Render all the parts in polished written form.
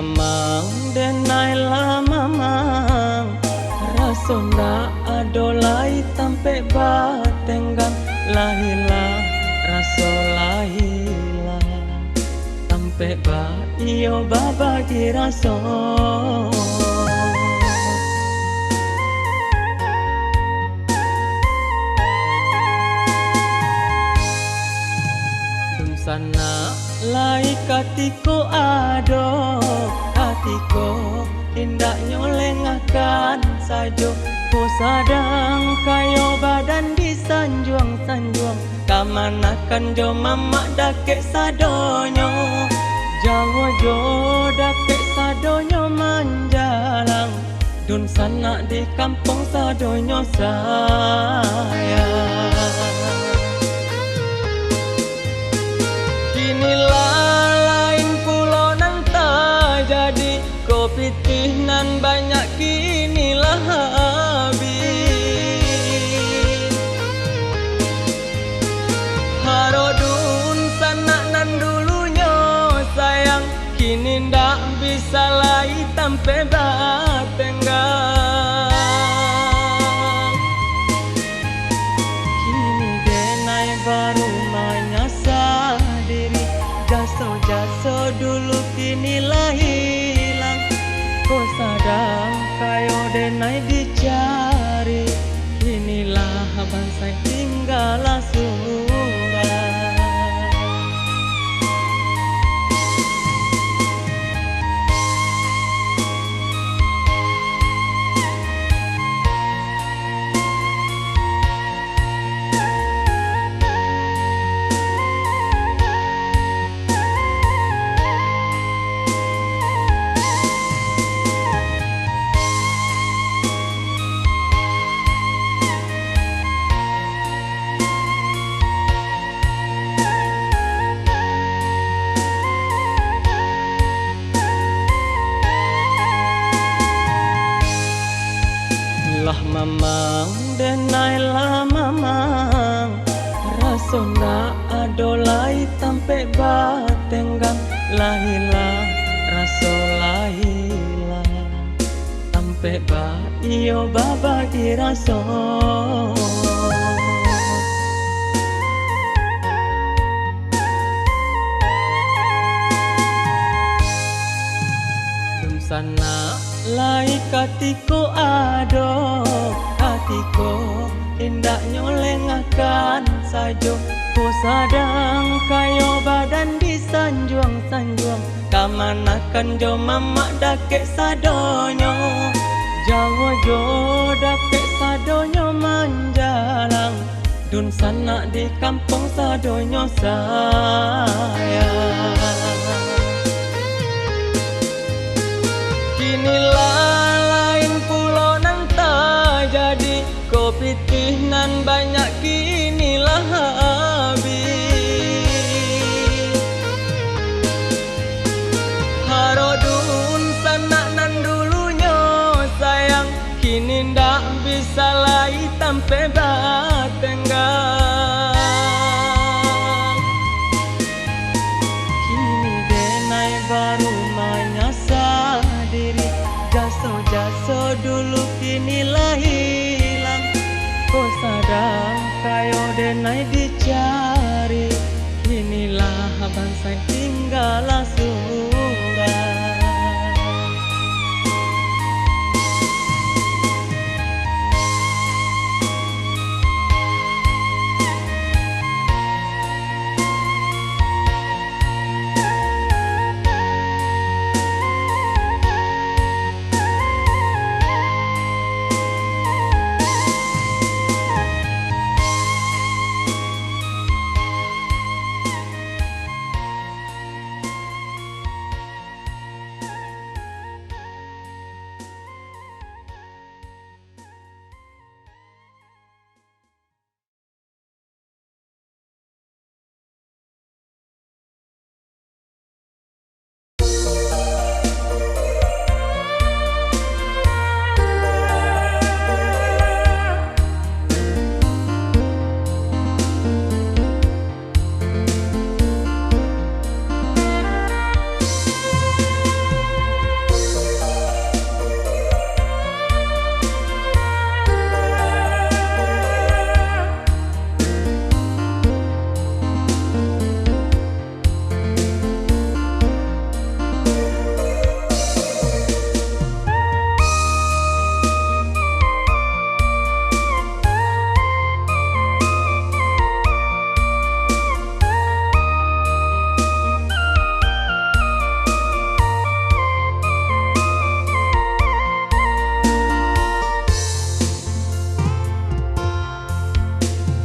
mamang denailah mamang raso ndak adolai tampe batenggang lahilah raso lahilah tampe ba iyo babagi raso sana lai katiko ado katiko indak nyolengakan sajo ko sadang kayo badan disanjuang-sanjuang kamanakan jo mamak dakek sadonyo jawa jo dakek sadonyo manjalang dun sana di kampung sadonyo sayang. Inilah lain pulau nang tak jadi kopi tih nan banyak kinilah habis harodun sana nan dulunya sayang kini ndak bisa lagi tampe batenggang kini denai baru menyasar diri jaso dulu kinilah hilang ko sadang kayo denai dicari kinilah bangsa tinggal surga lah mamang denailah mamang raso ndak adolai tampe batenggang lahilah raso lahilah tampe ba iyo babagi raso dum sana lai katiko ado katiko indak nyolengakan sajo ko sadang kayo badan disanjuang-sanjuang kamanakan jo mamak dakek sadonyo jawa jo dakek sadonyo manjalang dun sana di kampung sadonyo sayang. Inilah lain pulau nang tak jadi kopi tih nan banyak kinilah habis harodun sana nan dulunya sayang kini ndak bisa lagi tampe batenggang kini denai baru menyasar diri jaso dulu kinilah hilang ko sadang kayo denai dicari kinilah bangsa tinggal surga.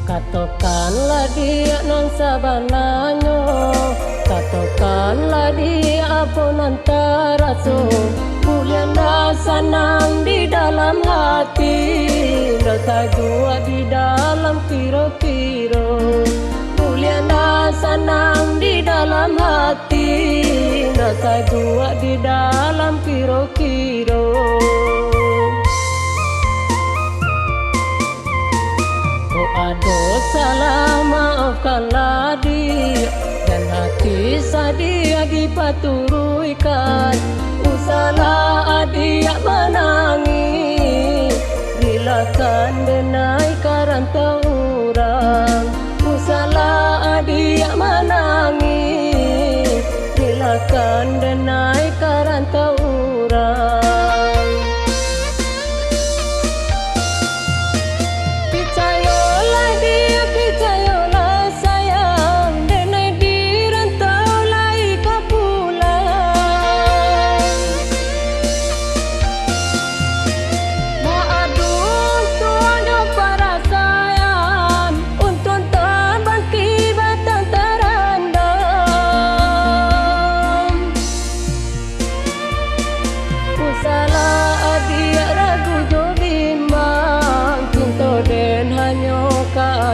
Katakanlah dia nan sabananyo, katakanlah dia pun antara so. Bulian dah sanang di dalam hati, rasa jua di dalam kiro-kiro. Bulian dah sanang di dalam hati, rasa jua di dalam kiro-kiro. Aduh salah maafkanlah dia, dan hati sadia dipaturuikan. Usalah dia menangis, rilakan denai karanta orang. Usalah dia menangis, rilakan denai karanta orang.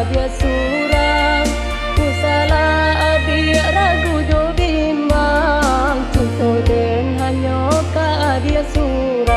Dia surang, usalah dia ragu jo bimbang, cinta den hanya ka dia surang.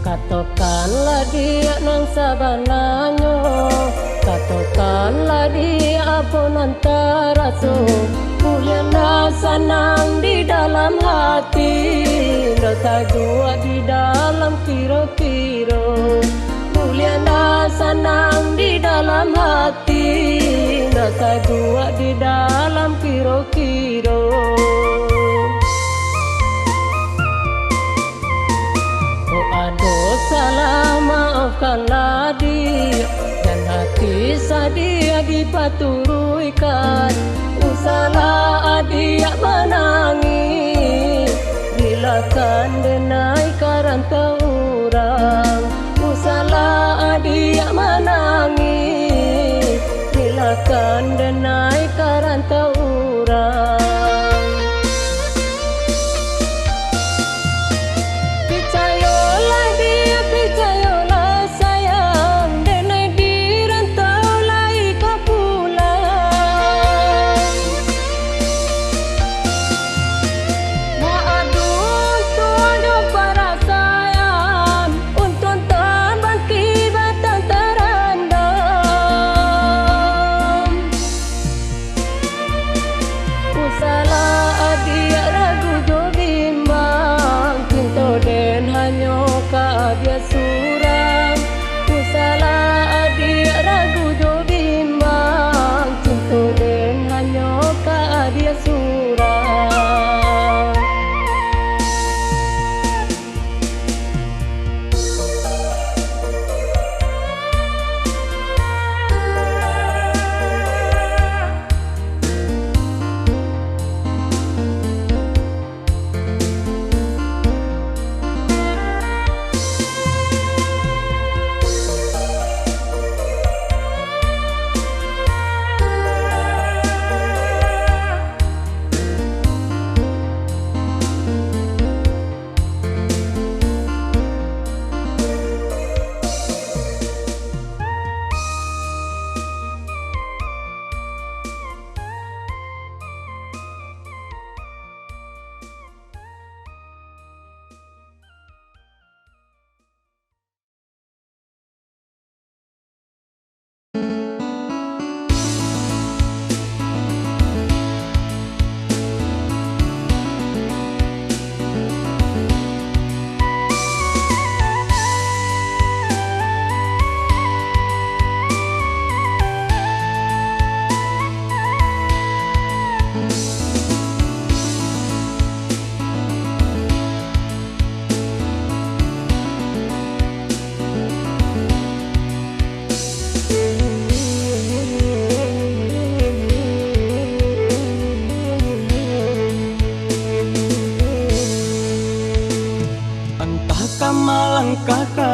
Katakanlah dia nan sabananyo, katakanlah dia pun antara so. Bulian dah sanang di dalam hati, rasa jua di dalam kiro-kiro. Bulian dah sanang di dalam hati, rasa jua di dalam kiro-kiro. Aduh salah maafkanlah dia, dan hati sadia dipaturuikan. Usalah dia menangis, rilakan denai karanta orang. Usalah dia menangis, rilakan denai karanta orang.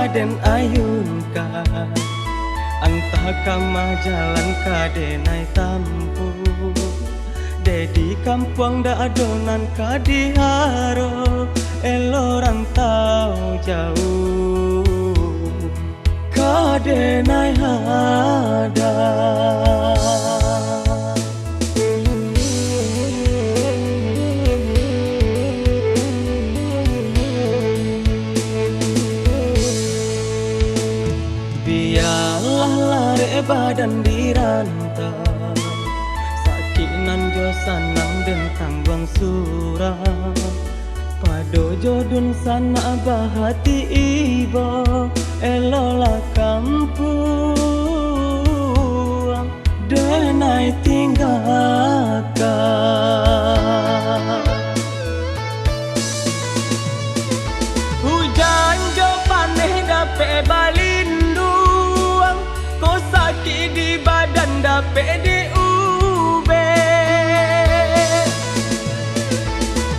kaden ayun ka antah kama jalan kadenai tampu dedi kampung da adonan kadiharo elo rantau jauh kadenai hada biarlah lare badan dirantau sakinan jo sanang den tangguang surah pado jodun sana bahati ibo elola kampung denai tinggalkan hujan jo paneh dape balinduang ko sakit di badan dape di ube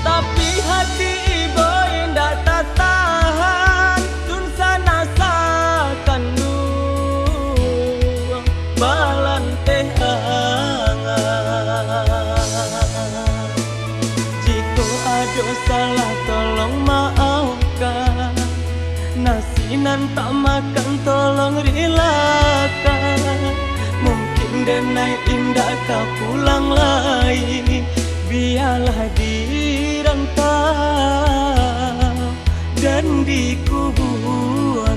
tapi hati ibu indah tak tahan dun sana sakan duang balan teh angan jika ada salah tolong maafkan nasinan tak makan tolong relakan mungkin denai indah kau pulang lagi biarlah dirantau dan dikubuakan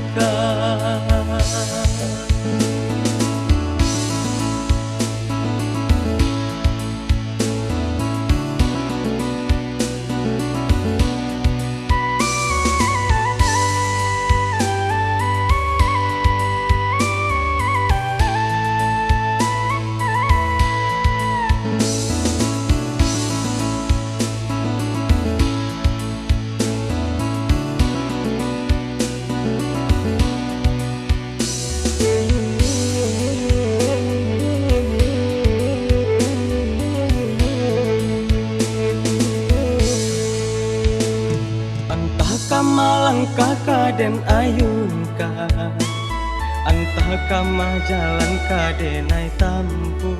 malangkah kaden ayun ka antah kama jalan kadenai tampu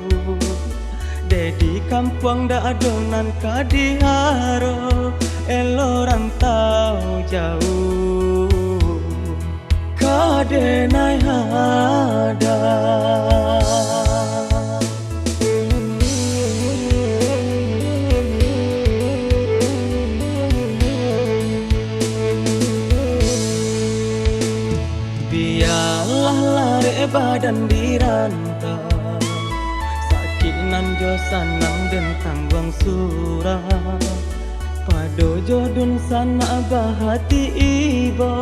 dedi kampung da adonan kadiharo elo rantau jauh kadenai hada biarlah lare badan dirantau sakinan jo sanang den tangguang surah pado jodun sana bahati ibo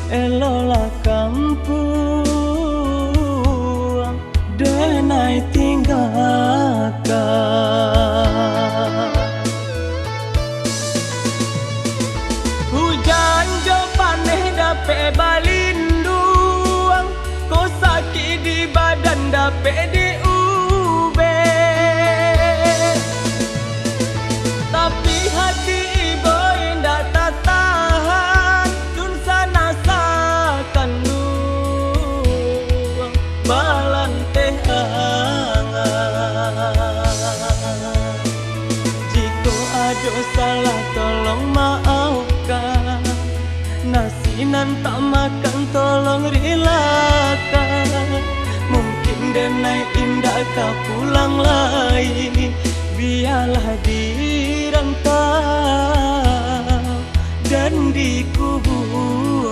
elola kampung denai tinggalkan hujan jo paneh dape balinduang ko sakit di badan dape di ube tapi hati ibu indah tak tahan dun sana sakan duang balan teh angan jika ada salah tolong maafkan nasinan tak makan tolong relakan mungkin denai indah kau pulang lagi biarlah dirantau dan dikubuakan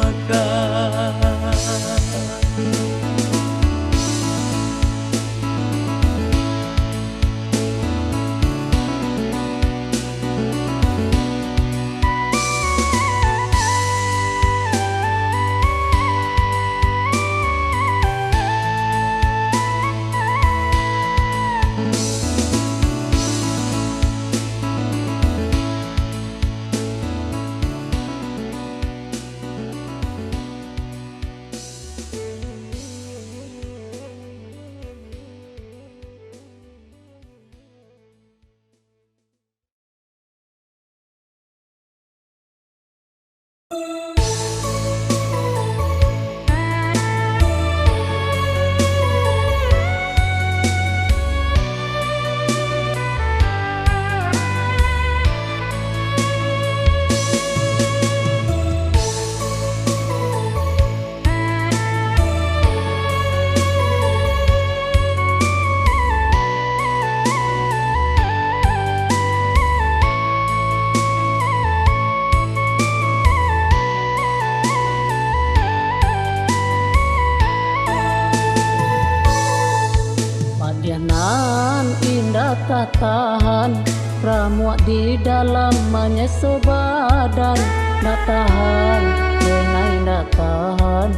tahan ramuak di dalam menyeso badan. Nak tahan denai nak tahan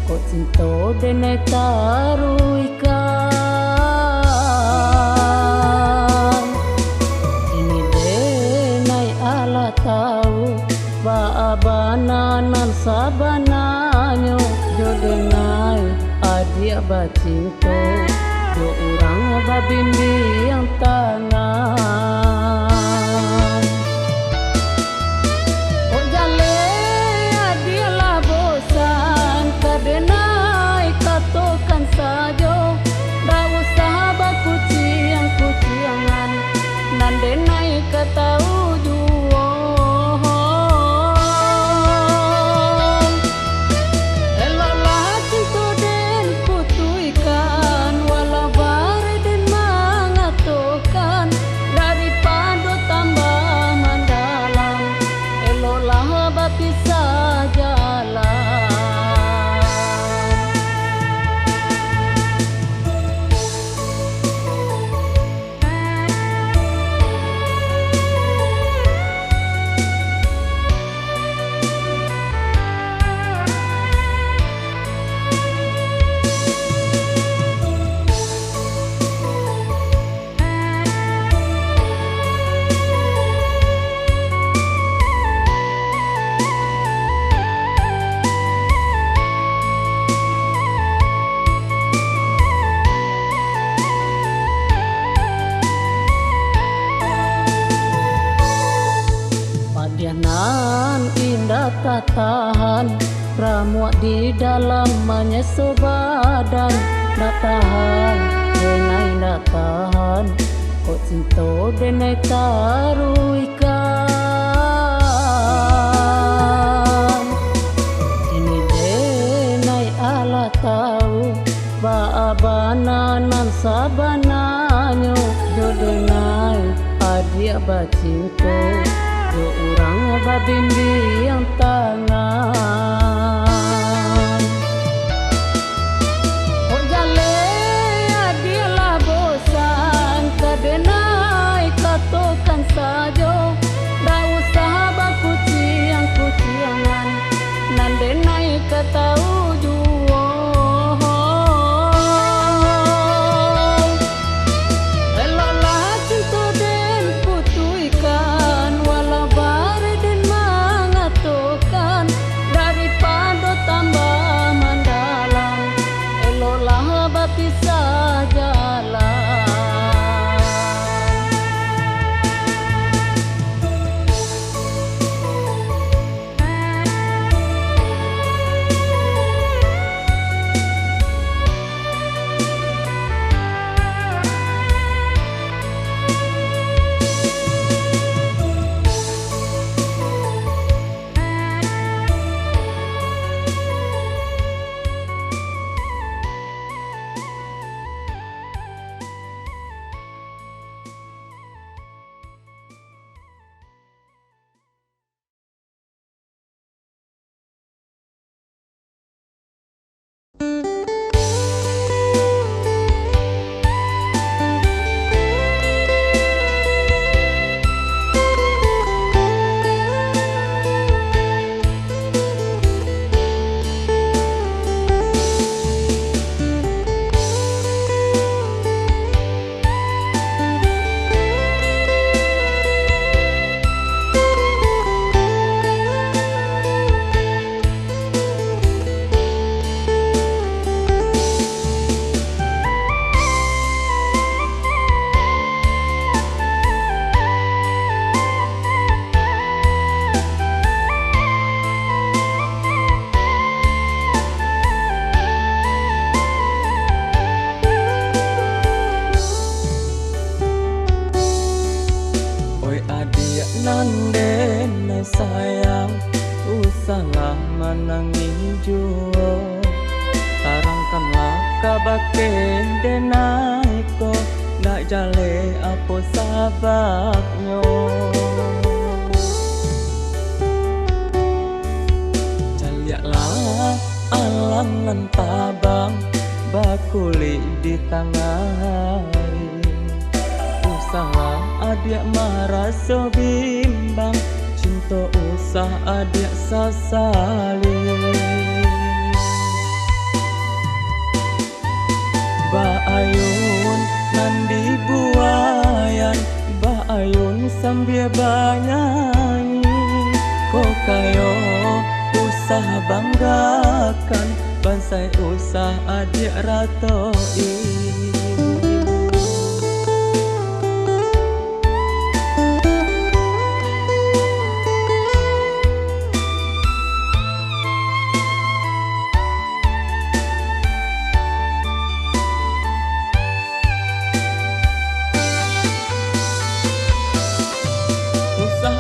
kok cinta denai taruikan. Ini denai ala tahu ba bananan sabananyo jo denai adia bacinto jo urang babindi yang tangan. Oh jale adia lah bosan kadenai katokan sajo dah usah bakuciang-kuciangan nan denai katau juo. Eloklah cinta den kutuikan walau bare den mengatokan daripada tambah mendalam. Eloklah berpisah jalan. Padianan indah tak tahan ramuak di dalam menyeso badan. Nak tahan denai nak tahan kok cinta denai taruikan. Ini denai ala tahu ba bananan sabananyo jo denai adia bacinto jo urang babindi yang tangan. Oh jale adia lah bosan kadenai katokan sajo dah usah bakuciang-kuciangan nan denai katau juo. Eloklah cinta den kutuikan walau bare den mengatokan daripada tambah mendalam. Eloklah berpisah jalan. nan denai sayang usahlah menangin jua tarangkanlah kabake denai ko nak jale apa sababnyo jaliaklah alam nan tabang bakuli di tengah hari salah adik merasa bimbang, cinta usah adik sasali. Baayun nandi buayan, baayun sambil banyanyi. Kok kayo usah banggakan, bansai usah adik ratoi.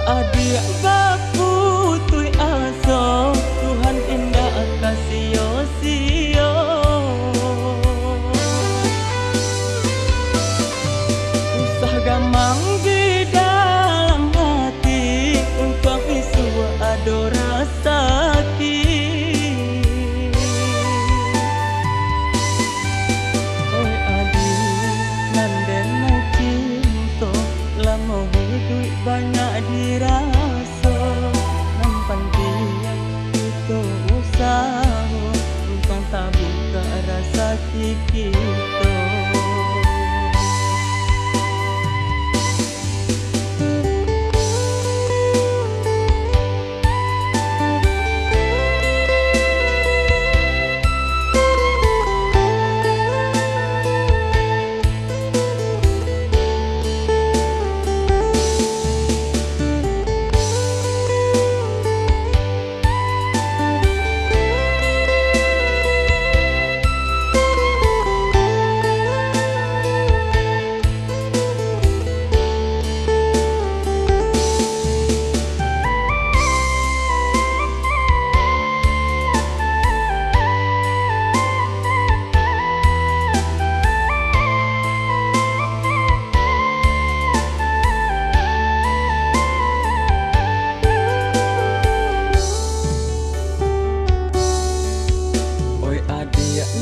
Adik baku tui aso, Tuhan indah kasih sio. Usah gamang di dalam hati, untuk isu adora sakit. Oi adik nanden na cinta, lama hidup banyak dirasa, nampan dia itu usaha, bukan tak buka rasa kita.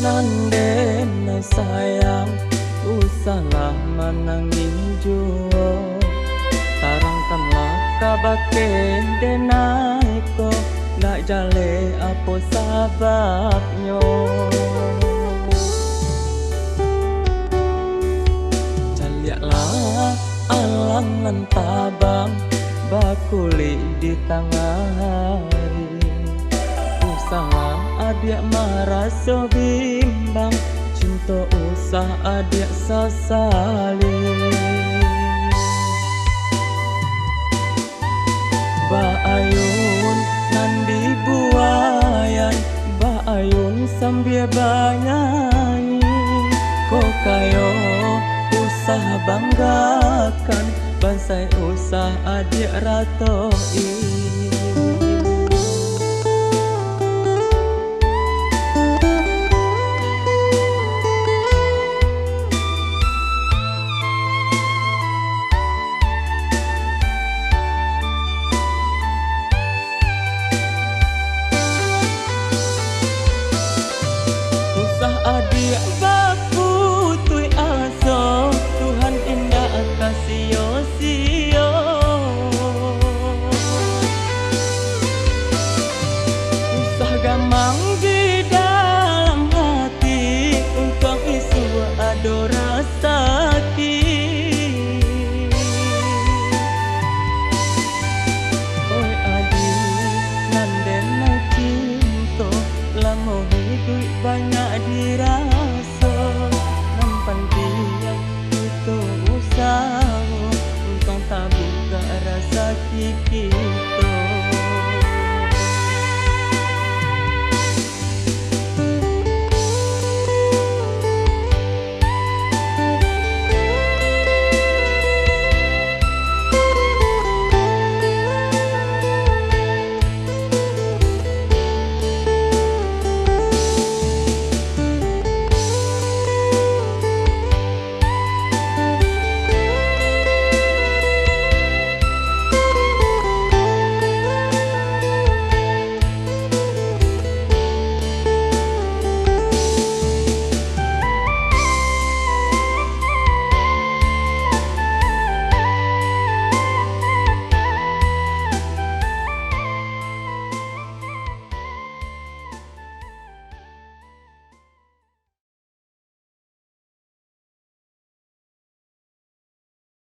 Nanden sayang, usahlah menangin jua. Tarangkanlah kabake denaiko, nak jale apa sababnya. Jaliaklah alam nan tabang, bakuli di tengah hari. Usahlah adik merasa bimbang, cinta usah adik sasali. Baayun nandi buayan, baayun sambil banyanyi. Kok kayo usah banggakan, bansai usah adik ratoi. Adik baku tui aso, Tuhan indah kasih sio.